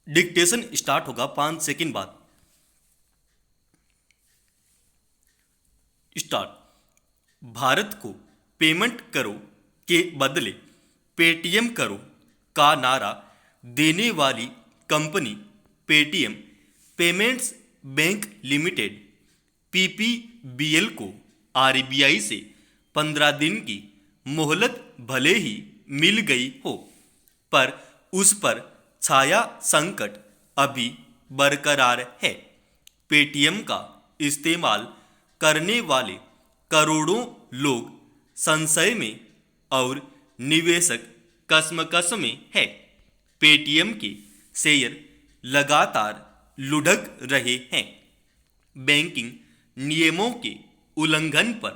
Dictation start होगा 5 second बाद। Start. Bharat को पेमेंट करो के बदले पेटीएम करो का नारा देने वाली company Paytm payments bank limited PPBL को आरबीआई से 15 दिन की मोहलत भले ही मिल गई हो, पर उस पर छाया संकट अभी बरकरार है। पेटीएम का इस्तेमाल करने वाले करोड़ों लोग संशय में और निवेशक कसमकस में है। पेटीएम के शेयर लगातार लुढ़क रहे हैं। बैंकिंग नियमों के उल्लंघन पर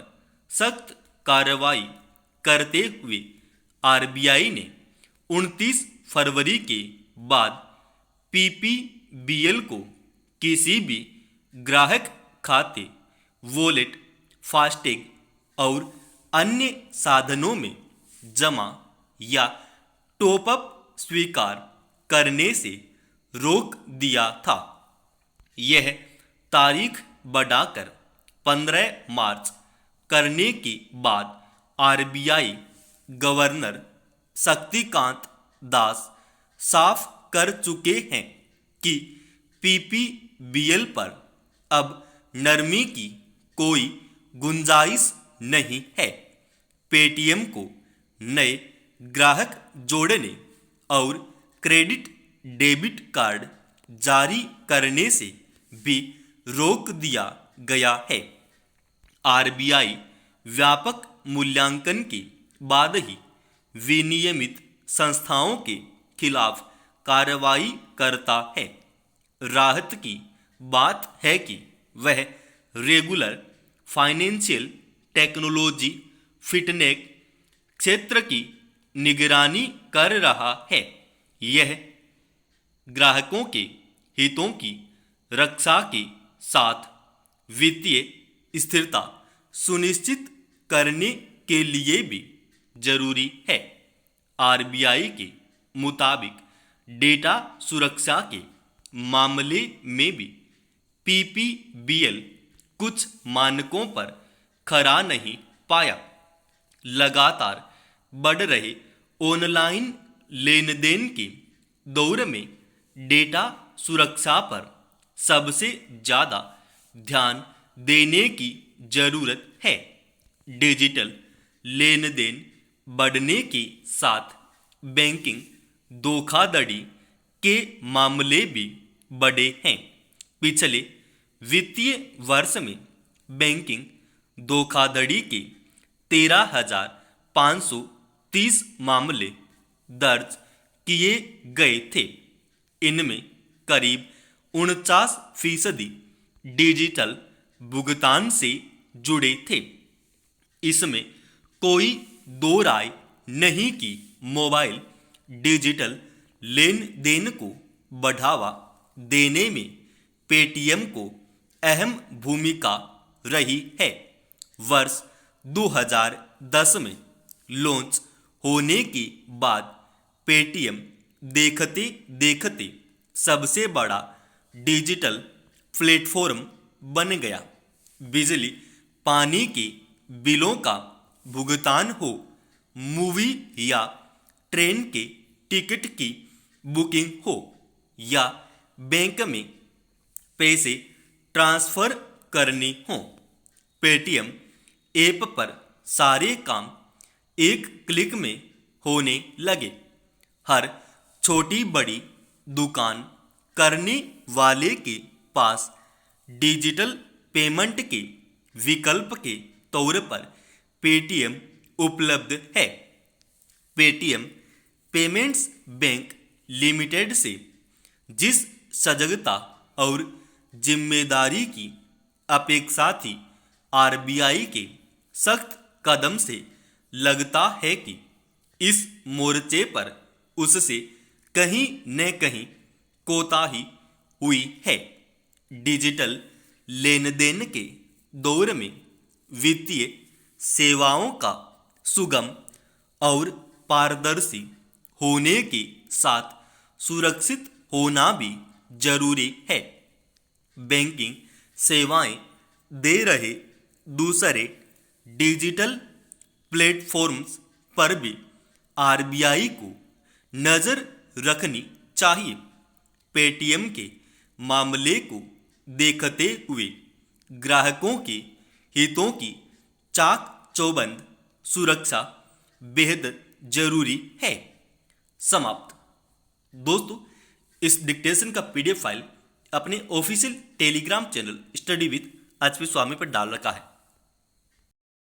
सख्त कार्रवाई करते हुए आरबीआई ने 29 फरवरी के बाद पीपीबीएल को किसी भी ग्राहक खाते, वॉलेट, फास्टैग और अन्य साधनों में जमा या टॉपअप स्वीकार करने से रोक दिया था। यह तारीख बढ़ाकर 15 मार्च करने के बाद आरबीआई गवर्नर शक्तिकांत दास साफ कर चुके हैं कि पीपीबीएल पर अब नरमी की कोई गुंजाइश नहीं है। पेटीएम को नए ग्राहक जोड़ने और क्रेडिट डेबिट कार्ड जारी करने से भी रोक दिया गया है। आरबीआई व्यापक मूल्यांकन के बाद ही विनियमित संस्थाओं के खिलाफ कार्रवाई करता है। राहत की बात है कि वह रेगुलर फाइनेंशियल टेक्नोलॉजी फिटनेक क्षेत्र की निगरानी कर रहा है। यह ग्राहकों के हितों की रक्षा के साथ वित्तीय स्थिरता सुनिश्चित करने के लिए भी जरूरी है। आरबीआई के मुताबिक डेटा सुरक्षा के मामले में भी पीपीबीएल कुछ मानकों पर खरा नहीं पाया। लगातार बढ़ रहे ऑनलाइन लेन देन के दौर में डेटा सुरक्षा पर सबसे ज़्यादा ध्यान देने की जरूरत है। डिजिटल लेन देन बढ़ने के साथ बैंकिंग धोखाधड़ी के मामले भी बढ़े हैं। पिछले वित्तीय वर्ष में बैंकिंग धोखाधड़ी के 13,530 मामले दर्ज किए गए थे। इनमें करीब 49% डिजिटल भुगतान से जुड़े थे। इसमें कोई दो राय नहीं कि मोबाइल डिजिटल लेन देन को बढ़ावा देने में पेटीएम को अहम भूमिका रही है। वर्ष 2010 में लॉन्च होने के बाद पेटीएम देखते देखते सबसे बड़ा डिजिटल प्लेटफॉर्म बन गया। बिजली, पानी के बिलों का भुगतान हो, मूवी या ट्रेन के टिकट की बुकिंग हो या बैंक में पैसे ट्रांसफर करने हो, पेटीएम ऐप पर सारे काम एक क्लिक में होने लगे। हर छोटी बड़ी दुकान करने वाले के पास डिजिटल पेमेंट के विकल्प के तौर पर पेटीएम उपलब्ध है। पेटीएम पेमेंट्स बैंक लिमिटेड से जिस सजगता और जिम्मेदारी की अपेक्षा थी, आरबीआई के सख्त कदम से लगता है कि इस मोर्चे पर उससे कहीं न कहीं कोताही हुई है। डिजिटल लेन देन के दौर में वित्तीय सेवाओं का सुगम और पारदर्शी होने के साथ सुरक्षित होना भी जरूरी है। बैंकिंग सेवाएं दे रहे दूसरे डिजिटल प्लेटफॉर्म्स पर भी आरबीआई को नज़र रखनी चाहिए। पेटीएम के मामले को देखते हुए ग्राहकों के हितों की चाक चौबंद सुरक्षा बेहद जरूरी है। समाप्त। दोस्तों, इस डिक्टेशन का पीडीएफ फाइल अपने official Telegram channel study with HP Swami पर डाल रखा है।